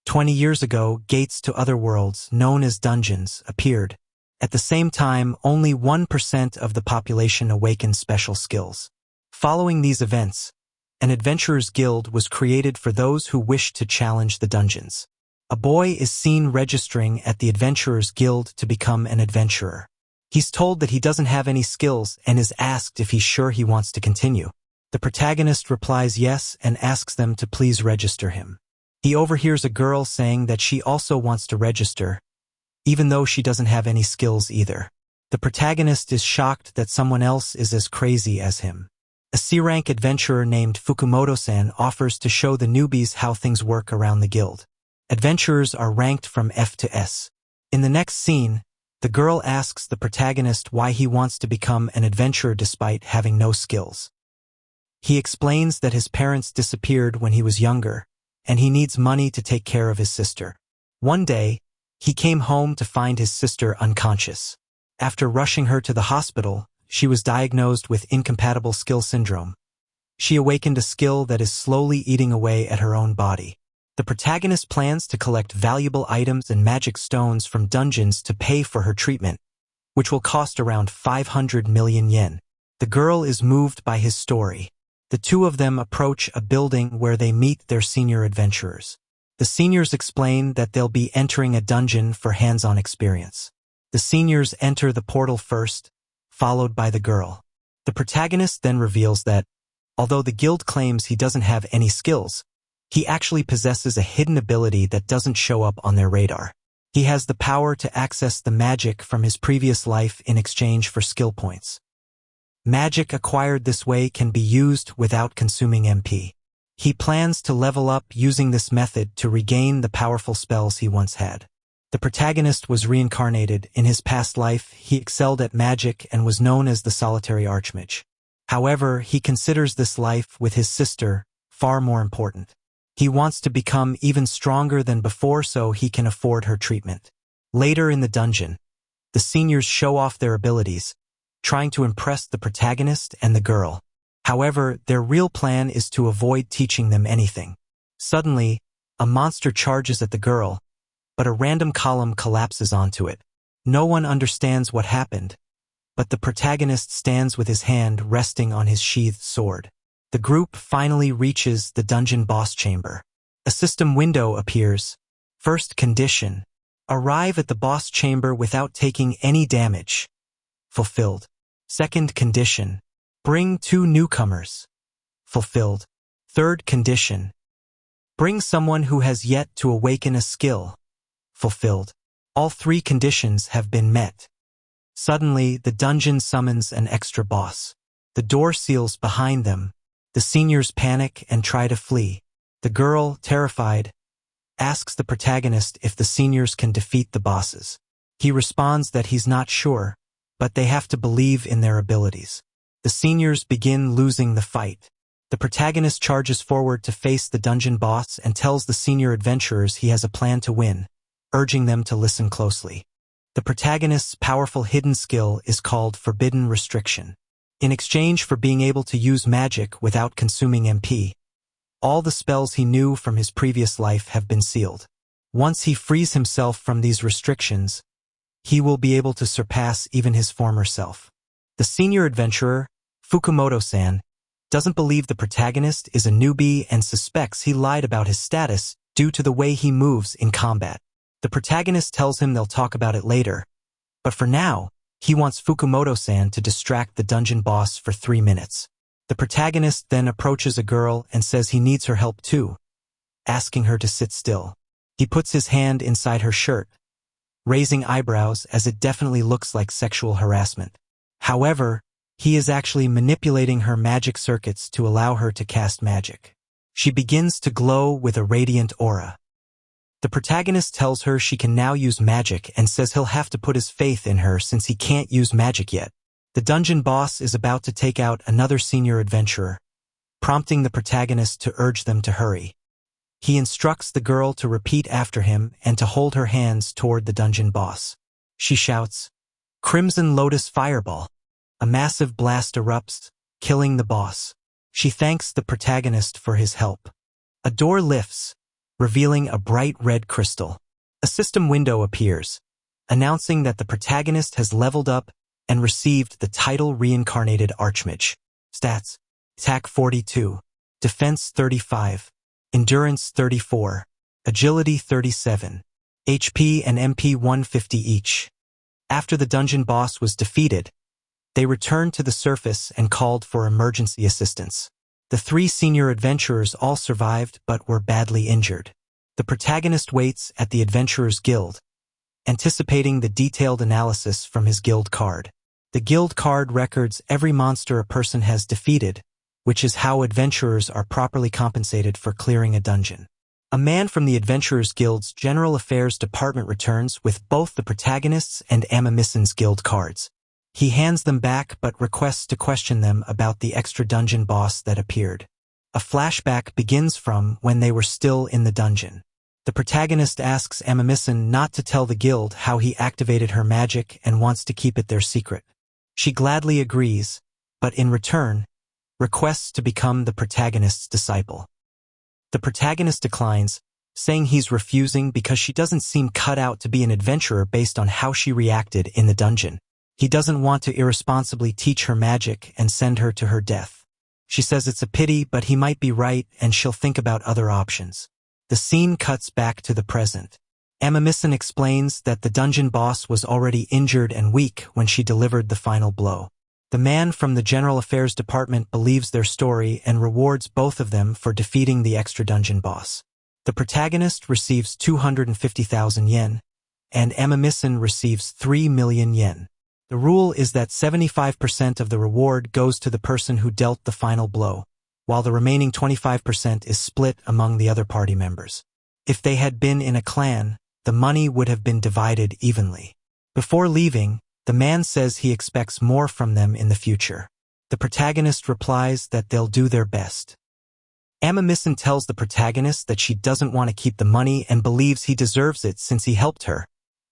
20 years ago, gates to other worlds, known as dungeons, appeared. At the same time, only 1% of the population awakened special skills. Following these events, an adventurers' guild was created for those who wished to challenge the dungeons. A boy is seen registering at the adventurers' guild to become an adventurer. He's told that he doesn't have any skills and is asked if he's sure he wants to continue. The protagonist replies yes and asks them to please register him. He overhears a girl saying that she also wants to register, even though she doesn't have any skills either. The protagonist is shocked that someone else is as crazy as him. A C-rank adventurer named Fukumoto-san offers to show the newbies how things work around the guild. Adventurers are ranked from F to S. In the next scene, the girl asks the protagonist why he wants to become an adventurer despite having no skills. He explains that his parents disappeared when he was younger, and he needs money to take care of his sister. One day, he came home to find his sister unconscious. After rushing her to the hospital, she was diagnosed with incompatible skill syndrome. She awakened a skill that is slowly eating away at her own body. The protagonist plans to collect valuable items and magic stones from dungeons to pay for her treatment, which will cost around 500 million yen. The girl is moved by his story. The two of them approach a building where they meet their senior adventurers. The seniors explain that they'll be entering a dungeon for hands-on experience. The seniors enter the portal first, followed by the girl. The protagonist then reveals that, although the guild claims he doesn't have any skills, he actually possesses a hidden ability that doesn't show up on their radar. He has the power to access the magic from his previous life in exchange for skill points. Magic acquired this way can be used without consuming MP. He plans to level up using this method to regain the powerful spells he once had. The protagonist was reincarnated. In his past life, he excelled at magic and was known as the solitary archmage. However, he considers this life with his sister far more important. He wants to become even stronger than before so he can afford her treatment. Later in the dungeon, the seniors show off their abilities, trying to impress the protagonist and the girl. However, their real plan is to avoid teaching them anything. Suddenly, a monster charges at the girl, but a random column collapses onto it. No one understands what happened, but the protagonist stands with his hand resting on his sheathed sword. The group finally reaches the dungeon boss chamber. A system window appears. First condition: arrive at the boss chamber without taking any damage. Fulfilled. Second condition: bring 2 newcomers. Fulfilled. Third condition: bring someone who has yet to awaken a skill. Fulfilled. All 3 conditions have been met. Suddenly, the dungeon summons an extra boss. The door seals behind them. The seniors panic and try to flee. The girl, terrified, asks the protagonist if the seniors can defeat the bosses. He responds that he's not sure, but they have to believe in their abilities. The seniors begin losing the fight. The protagonist charges forward to face the dungeon boss and tells the senior adventurers he has a plan to win, urging them to listen closely. The protagonist's powerful hidden skill is called Forbidden Restriction. In exchange for being able to use magic without consuming MP, all the spells he knew from his previous life have been sealed. Once he frees himself from these restrictions, he will be able to surpass even his former self. The senior adventurer, Fukumoto-san, doesn't believe the protagonist is a newbie and suspects he lied about his status due to the way he moves in combat. The protagonist tells him they'll talk about it later, but for now, he wants Fukumoto-san to distract the dungeon boss for 3 minutes. The protagonist then approaches a girl and says he needs her help too, asking her to sit still. He puts his hand inside her shirt, raising eyebrows as it definitely looks like sexual harassment. However, he is actually manipulating her magic circuits to allow her to cast magic. She begins to glow with a radiant aura. The protagonist tells her she can now use magic and says he'll have to put his faith in her since he can't use magic yet. The dungeon boss is about to take out another senior adventurer, prompting the protagonist to urge them to hurry. He instructs the girl to repeat after him and to hold her hands toward the dungeon boss. She shouts, "Crimson Lotus Fireball." A massive blast erupts, killing the boss. She thanks the protagonist for his help. A door lifts, revealing a bright red crystal. A system window appears, announcing that the protagonist has leveled up and received the title Reincarnated Archmage. Stats: Attack 42, Defense 35, Endurance 34, Agility 37, HP and MP 150 each. After the dungeon boss was defeated, they returned to the surface and called for emergency assistance. The 3 senior adventurers all survived but were badly injured. The protagonist waits at the Adventurers Guild, anticipating the detailed analysis from his guild card. The guild card records every monster a person has defeated, which is how adventurers are properly compensated for clearing a dungeon. A man from the Adventurers Guild's General Affairs Department returns with both the protagonist's and Amamissen's guild cards. He hands them back but requests to question them about the extra dungeon boss that appeared. A flashback begins from when they were still in the dungeon. The protagonist asks Amamissen not to tell the guild how he activated her magic and wants to keep it their secret. She gladly agrees, but in return, requests to become the protagonist's disciple. The protagonist declines, saying he's refusing because she doesn't seem cut out to be an adventurer based on how she reacted in the dungeon. He doesn't want to irresponsibly teach her magic and send her to her death. She says it's a pity, but he might be right and she'll think about other options. The scene cuts back to the present. Amamissen explains that the dungeon boss was already injured and weak when she delivered the final blow. The man from the General Affairs Department believes their story and rewards both of them for defeating the extra dungeon boss. The protagonist receives 250,000 yen, and Amamissen receives 3 million yen. The rule is that 75% of the reward goes to the person who dealt the final blow, while the remaining 25% is split among the other party members. If they had been in a clan, the money would have been divided evenly. Before leaving, the man says he expects more from them in the future. The protagonist replies that they'll do their best. Amamissen tells the protagonist that she doesn't want to keep the money and believes he deserves it since he helped her,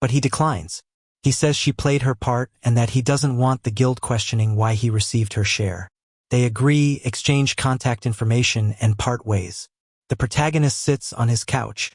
but he declines. He says she played her part and that he doesn't want the guild questioning why he received her share. They agree, exchange contact information, and part ways. The protagonist sits on his couch,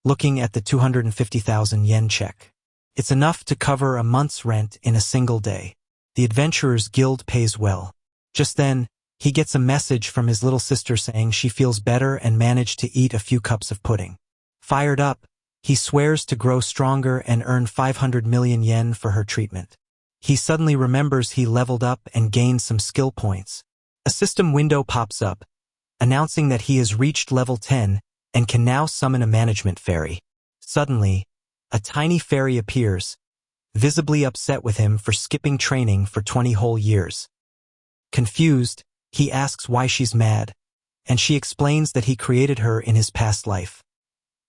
looking at the 250,000 yen check. It's enough to cover a month's rent in a single day. The Adventurers Guild pays well. Just then, he gets a message from his little sister saying she feels better and managed to eat a few cups of pudding. Fired up, he swears to grow stronger and earn 500 million yen for her treatment. He suddenly remembers he leveled up and gained some skill points. A system window pops up, announcing that he has reached level 10 and can now summon a management fairy. Suddenly, a tiny fairy appears, visibly upset with him for skipping training for 20 whole years. Confused, he asks why she's mad, and she explains that he created her in his past life.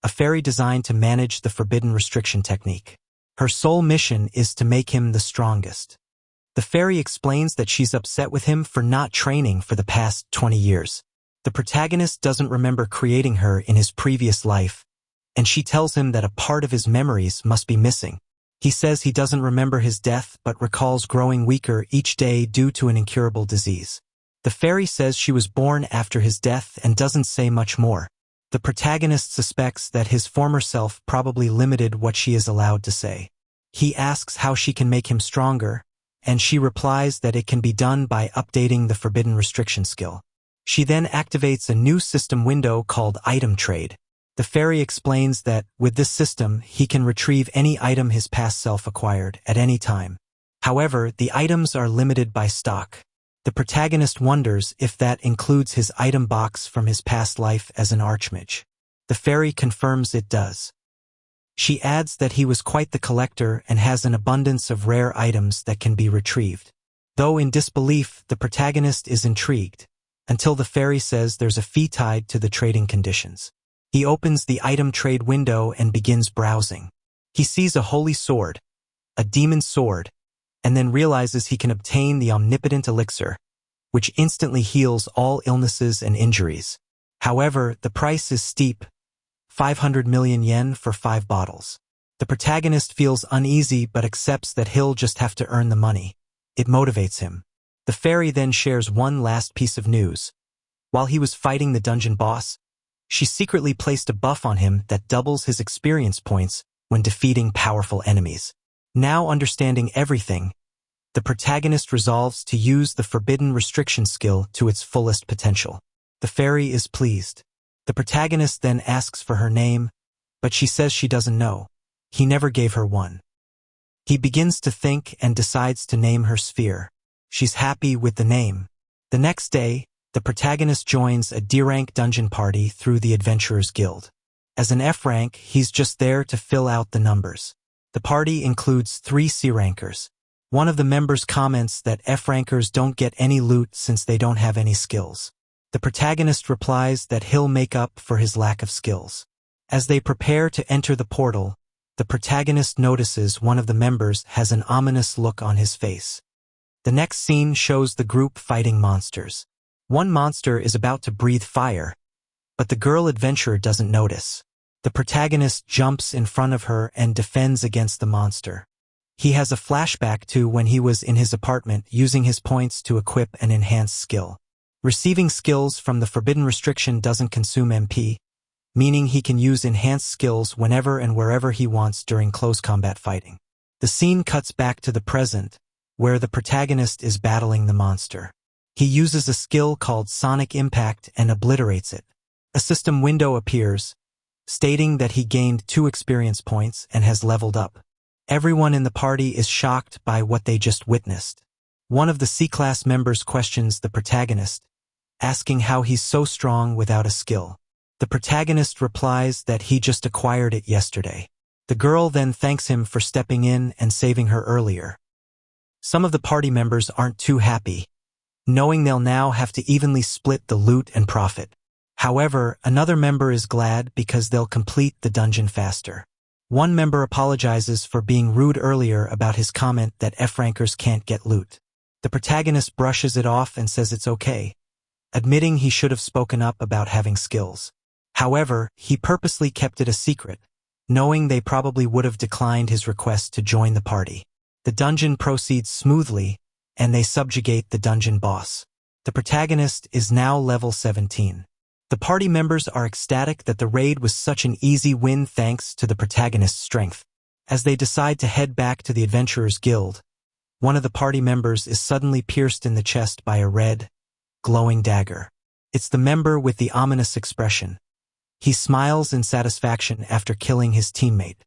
A fairy designed to manage the forbidden restriction technique. Her sole mission is to make him the strongest. The fairy explains that she's upset with him for not training for the past 20 years. The protagonist doesn't remember creating her in his previous life, and she tells him that a part of his memories must be missing. He says he doesn't remember his death but recalls growing weaker each day due to an incurable disease. The fairy says she was born after his death and doesn't say much more. The protagonist suspects that his former self probably limited what she is allowed to say. He asks how she can make him stronger, and she replies that it can be done by updating the forbidden restriction skill. She then activates a new system window called Item Trade. The fairy explains that, with this system, he can retrieve any item his past self acquired at any time. However, the items are limited by stock. The protagonist wonders if that includes his item box from his past life as an archmage. The fairy confirms it does. She adds that he was quite the collector and has an abundance of rare items that can be retrieved. Though in disbelief, the protagonist is intrigued, until the fairy says there's a fee tied to the trading conditions. He opens the item trade window and begins browsing. He sees a holy sword, a demon sword, and then realizes he can obtain the omnipotent elixir, which instantly heals all illnesses and injuries. However, the price is steep, 500 million yen for 5 bottles. The protagonist feels uneasy but accepts that he'll just have to earn the money. It motivates him. The fairy then shares one last piece of news. While he was fighting the dungeon boss, She secretly placed a buff on him that doubles his experience points when defeating powerful enemies. Now understanding everything, the protagonist resolves to use the forbidden restriction skill to its fullest potential. The fairy is pleased. The protagonist then asks for her name, but she says she doesn't know. He never gave her one. He begins to think and decides to name her Sphere. She's happy with the name. The next day, the protagonist joins a D-rank dungeon party through the Adventurers Guild. As an F rank, he's just there to fill out the numbers. The party includes 3 C rankers. One of the members comments that F rankers don't get any loot since they don't have any skills. The protagonist replies that he'll make up for his lack of skills. As they prepare to enter the portal, the protagonist notices one of the members has an ominous look on his face. The next scene shows the group fighting monsters. One monster is about to breathe fire, but the girl adventurer doesn't notice. The protagonist jumps in front of her and defends against the monster. He has a flashback to when he was in his apartment using his points to equip an enhanced skill. Receiving skills from the forbidden restriction doesn't consume MP, meaning he can use enhanced skills whenever and wherever he wants during close combat fighting. The scene cuts back to the present, where the protagonist is battling the monster. He uses a skill called Sonic Impact and obliterates it. A system window appears, stating that he gained 2 experience points and has leveled up. Everyone in the party is shocked by what they just witnessed. One of the C-class members questions the protagonist, asking how he's so strong without a skill. The protagonist replies that he just acquired it yesterday. The girl then thanks him for stepping in and saving her earlier. Some of the party members aren't too happy, knowing they'll now have to evenly split the loot and profit. However, another member is glad because they'll complete the dungeon faster. One member apologizes for being rude earlier about his comment that F-rankers can't get loot. The protagonist brushes it off and says it's okay, admitting he should have spoken up about having skills. However, he purposely kept it a secret, knowing they probably would have declined his request to join the party. The dungeon proceeds smoothly, and they subjugate the dungeon boss. The protagonist is now level 17. The party members are ecstatic that the raid was such an easy win thanks to the protagonist's strength. As they decide to head back to the Adventurers Guild, one of the party members is suddenly pierced in the chest by a red, glowing dagger. It's the member with the ominous expression. He smiles in satisfaction after killing his teammate.